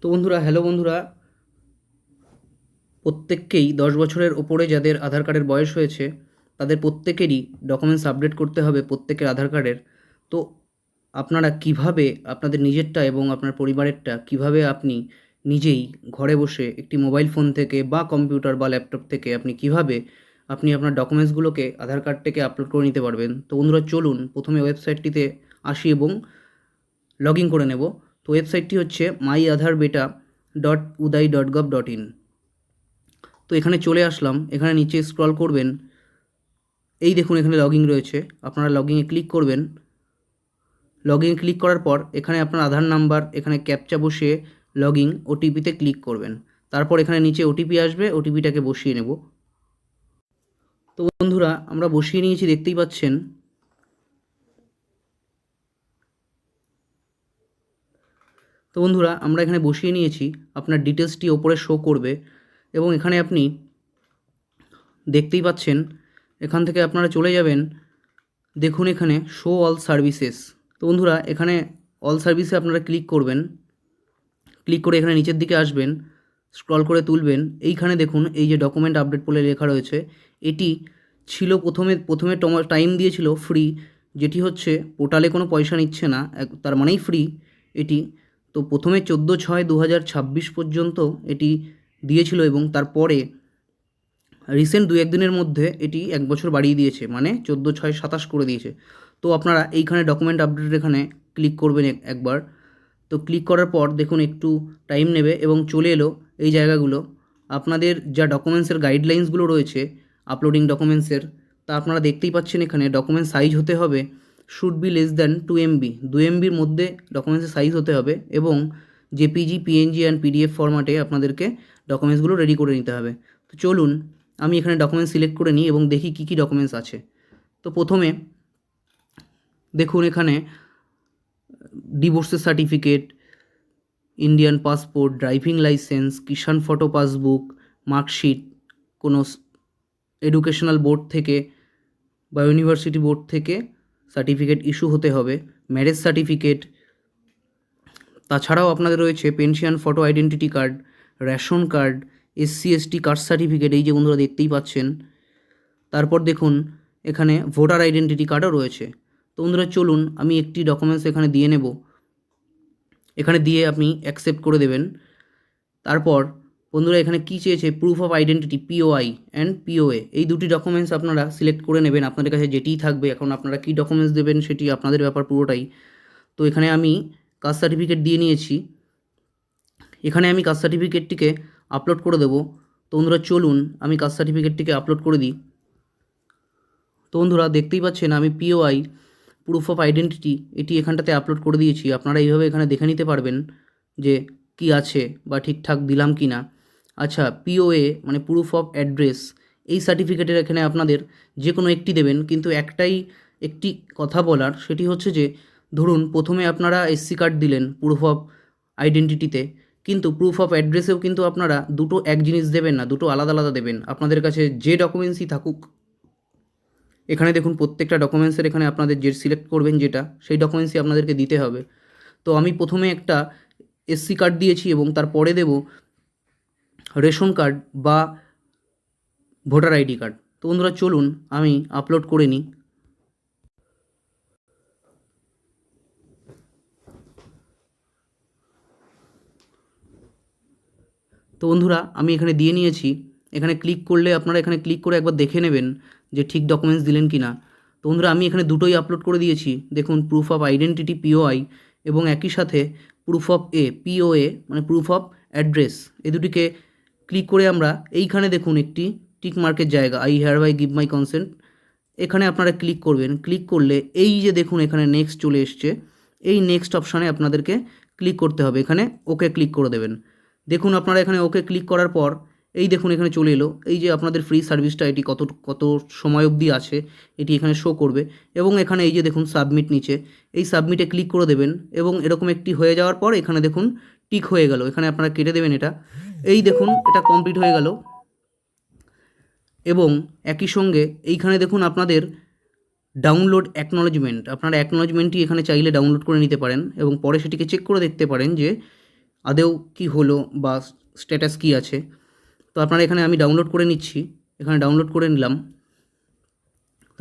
তো বন্ধুরা, হ্যালো বন্ধুরা, প্রত্যেককেই 10 বছরের ওপরে যাদের আধার কার্ডের বয়স হয়েছে তাদের প্রত্যেকেরই ডকুমেন্টস আপডেট করতে হবে প্রত্যেকের আধার কার্ডের। তো আপনারা কিভাবে আপনাদের নিজেরটা এবং আপনার পরিবারেরটা কিভাবে আপনি নিজেই ঘরে বসে একটি মোবাইল ফোন থেকে বা কম্পিউটার বা ল্যাপটপ থেকে আপনি কিভাবে আপনি আপনার ডকুমেন্টসগুলোকে আধার কার্ড থেকে আপলোড করে নিতে পারবেন। তো বন্ধুরা, চলুন প্রথমে ওয়েবসাইটটিতে আসি এবং লগ ইন করে নেব। তো ওয়েবসাইটটি হচ্ছে myadharbeta.udai.gov.in। তো এখানে চলে আসলাম। এখানে নিচে স্ক্রল করবেন, এই দেখুন এখানে লগইন রয়েছে। আপনারা লগইনে ক্লিক করবেন। লগইনে ক্লিক করার পর এখানে আপনার আধার নাম্বার, এখানে ক্যাপচা বসিয়ে লগইন ওটিপিতে ক্লিক করবেন। তারপর এখানে নিচে ওটিপি আসবে, ওটিপিটাকে বসিয়ে নেব। তো বন্ধুরা, আমরা বসিয়ে নিয়েছি, দেখতেই পাচ্ছেন। তো বন্ধুরা, আমরা এখানে বসিয়ে নিয়েছি। আপনার ডিটেলসটি ওপরে শো করবে এবং এখানে আপনি দেখতেই পাচ্ছেন। এখান থেকে আপনারা চলে যাবেন, দেখুন এখানে শো অল সার্ভিসেস। তো বন্ধুরা, এখানে অল সার্ভিসে আপনারা ক্লিক করবেন। ক্লিক করে এখানে নিচের দিকে আসবেন, স্ক্রল করে তুলবেন। এইখানে দেখুন এই যে ডকুমেন্ট আপডেট বলে লেখা রয়েছে, এটি ছিল প্রথমে প্রথমে টাইম দিয়েছিল ফ্রি, যেটি হচ্ছে পোর্টালে কোনো পয়সা নিচ্ছে না, তার মানেই ফ্রি এটি। তো প্রথমে 14/6/2026 পর্যন্ত এটি দিয়েছিল এবং তারপরে রিসেন্ট 2-1 দিনের মধ্যে এটি 1 বছর বাড়িয়ে দিয়েছে, মানে 14/6/27 করে দিয়েছে। তো আপনারা এইখানে ডকুমেন্ট আপডেট এখানে ক্লিক করবেন একবার। তো ক্লিক করার পর দেখুন একটু টাইম নেবে এবং চলে এলো এই জায়গাগুলো। আপনাদের যা ডকুমেন্টসের গাইডলাইন্সগুলো রয়েছে আপলোডিং ডকুমেন্টসের, তা আপনারা দেখতেই পাচ্ছেন। এখানে ডকুমেন্ট সাইজ হতে হবে should be less than 2 MB, 2 MBর মধ্যে ডকুমেন্টসের সাইজ হতে হবে এবং জেপিজি, পিএনজি অ্যান্ড পিডিএফ ফরম্যাটে আপনাদেরকে ডকুমেন্টসগুলো রেডি করে নিতে হবে। তো চলুন আমি এখানে ডকুমেন্টস সিলেক্ট করে নিই এবং দেখি কী কী ডকুমেন্টস আছে। তো প্রথমে দেখুন এখানে ডিভোর্সের certificate, Indian passport, driving license, Kisan photo passbook, marksheet, কোনো এডুকেশনাল বোর্ড থেকে বা ইউনিভার্সিটি বোর্ড থেকে সার্টিফিকেট ইস্যু হতে হবে, ম্যারেজ সার্টিফিকেট। তাছাড়াও আপনাদের রয়েছে pension photo identity card, ration card, SC/ST caste certificate, এই যে বন্ধুরা দেখতেই পাচ্ছেন। তারপর দেখুন এখানে ভোটার আইডেন্টিটি কার্ডও রয়েছে। তো বন্ধুরা, চলুন আমি একটি ডকুমেন্টস এখানে দিয়ে নেব। এখানে দিয়ে আপনি অ্যাকসেপ্ট করে দেবেন। তারপর বন্ধুরা, এখানে কী চেয়েছে, proof of identity, POI and POA, এই দুটি ডকুমেন্টস আপনারা সিলেক্ট করে নেবেন। আপনাদের কাছে যেটিই থাকবে, এখন আপনারা কী ডকুমেন্টস দেবেন সেটি আপনাদের ব্যাপার পুরোটাই। তো এখানে আমি কাস্ট সার্টিফিকেট দিয়ে নিয়েছি। এখানে আমি কাস্ট সার্টিফিকেটটিকে আপলোড করে দেবো। তো বন্ধুরা, চলুন আমি কাস্ট সার্টিফিকেটটিকে আপলোড করে দিই। তো বন্ধুরা, দেখতেই পাচ্ছেন আমি POI, প্রুফ অফ আইডেন্টিটি, এটি এখানটাতে আপলোড করে দিয়েছি। আপনারা এইভাবে এখানে দেখে নিতে পারবেন যে কি আছে বা ঠিকঠাক দিলাম কি না। আচ্ছা, POA মানে প্রুফ অফ অ্যাড্রেস, এই সার্টিফিকেটের এখানে আপনাদের যে কোনো একটি দেবেন, কিন্তু একটি কথা বলার, সেটি হচ্ছে যে ধরুন প্রথমে আপনারা SC কার্ড দিলেন প্রুফ অফ আইডেন্টিটিতে, কিন্তু প্রুফ অফ অ্যাড্রেসেও কিন্তু আপনারা দুটো এক জিনিস দেবেন না, দুটো আলাদা আলাদা দেবেন। আপনাদের কাছে যে ডকুমেন্টসই থাকুক, এখানে দেখুন প্রত্যেকটা ডকুমেন্টসের এখানে আপনাদের যে সিলেক্ট করবেন যেটা, সেই ডকুমেন্টসই আপনাদেরকে দিতে হবে। তো আমি প্রথমে একটা SC কার্ড দিয়েছি এবং তারপরে দেব রেশন কার্ড বা ভোটার ID কার্ড। তো বন্ধুরা, চলুন আমি আপলোড করে নিই। তো বন্ধুরা, আমি এখানে দিয়ে নিয়েছি। এখানে ক্লিক করলে আপনারা এখানে ক্লিক করে একবার দেখে নেবেন যে ঠিক ডকুমেন্টস দিলেন কি না। তো বন্ধুরা, আমি এখানে দুটোই আপলোড করে দিয়েছি। দেখুন প্রুফ অফ আইডেন্টিটি, POI, এবং একই সাথে প্রুফ অফ POA মানে প্রুফ অফ অ্যাড্রেস, এই দুটিকে ক্লিক করে আমরা এইখানে দেখুন একটি টিক মার্কের জায়গা, আই হেয়ারবাই গিভ মাই কনসেন্ট, এখানে আপনারা ক্লিক করবেন। ক্লিক করলে এই যে দেখুন এখানে নেক্সট চলে এসছে, এই নেক্সট অপশানে আপনাদেরকে ক্লিক করতে হবে। এখানে ওকে ক্লিক করে দেবেন। দেখুন আপনারা এখানে ওকে ক্লিক করার পর এই দেখুন এখানে চলে এলো এই যে আপনাদের ফ্রি সার্ভিসটা, এটি কত কত সময় অবধি আছে এটি এখানে শো করবে। এবং এখানে এই যে দেখুন সাবমিট নিচে, এই সাবমিটে ক্লিক করে দেবেন এবং এরকম একটি হয়ে যাওয়ার পর এখানে দেখুন টিক হয়ে গেল। এখানে আপনারা কেটে দেবেন এটা। এই দেখুন এটা কমপ্লিট হয়ে গেল। এবং একই সঙ্গে এইখানে দেখুন আপনাদের ডাউনলোড অ্যাকনলেজমেন্ট, আপনারা অ্যাকনলেজমেন্টটি এখানে চাইলে ডাউনলোড করে নিতে পারেন এবং পরে সেটিকে চেক করে দেখতে পারেন যে আদৌ কি হলো বা স্ট্যাটাস কী আছে। তো আপনারা এখানে আমি ডাউনলোড করে নিচ্ছি, এখানে ডাউনলোড করে নিলাম।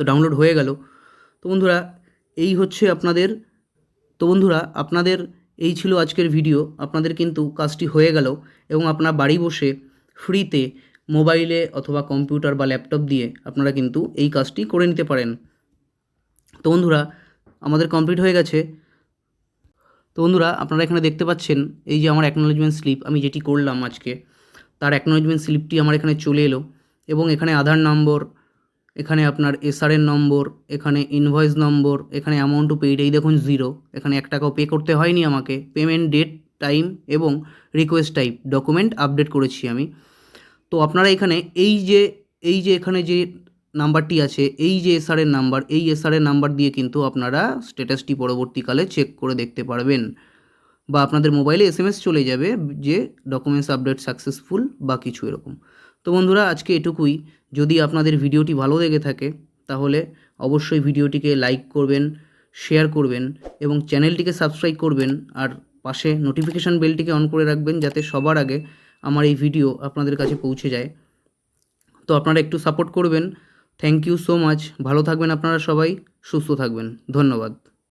তো ডাউনলোড হয়ে গেল। তো বন্ধুরা এই হচ্ছে আপনাদের তো বন্ধুরা আপনাদের এই ছিল আজকের ভিডিও। আপনাদের কিন্তু কাজটি হয়ে গেল এবং আপনার বাড়ি বসে ফ্রিতে মোবাইলে অথবা কম্পিউটার বা ল্যাপটপ দিয়ে আপনারা কিন্তু এই কাজটি করে নিতে পারেন। তো বন্ধুরা আমাদের কমপ্লিট হয়ে গেছে। তো বন্ধুরা আপনারা এখানে দেখতে পাচ্ছেন এই যে আমার অ্যাকনোলেজমেন্ট স্লিপ আমি যেটি করলাম আজকে, তার অ্যাকনোলেজমেন্ট স্লিপটি আমার এখানে চলে এলো এবং এখানে আধার নম্বর, এখানে আপনার এসআরএন নম্বর, এখানে ইনভয়েস নম্বর, এখানে অ্যামাউন্ট টু পেইড এই দেখুন 0, এখানে 1 টাকাও পে করতে হয়নি আমাকে। পেমেন্ট ডেট, টাইম এবং রিকোয়েস্ট টাইপ ডকুমেন্ট আপডেট করেছি আমি। তো আপনারা এখানে এই যে এখানে যে নাম্বারটি আছে, এই যে এসআরএন নাম্বার, এই এসআরএন নাম্বার দিয়ে কিন্তু আপনারা স্ট্যাটাসটি পরবর্তীকালে চেক করে দেখতে পারবেন বা আপনাদের মোবাইলে এসএমএস চলে যাবে যে ডকুমেন্টস আপডেট সাকসেসফুল বা কিছু এরকম। তো বন্ধুরা আজকে এটুকুই। যদি আপনাদের ভিডিওটি ভালো লেগে থাকে তাহলে অবশ্যই ভিডিওটিকে লাইক করবেন, শেয়ার করবেন এবং চ্যানেলটিকে সাবস্ক্রাইব করবেন আর পাশে নোটিফিকেশান বেলটিকে অন করে রাখবেন যাতে সবার আগে আমার এই ভিডিও আপনাদের কাছে পৌঁছে যায়। তো আপনারা একটু সাপোর্ট করবেন। Thank you so much. ভালো থাকবেন আপনারা সবাই, সুস্থ থাকবেন। ধন্যবাদ।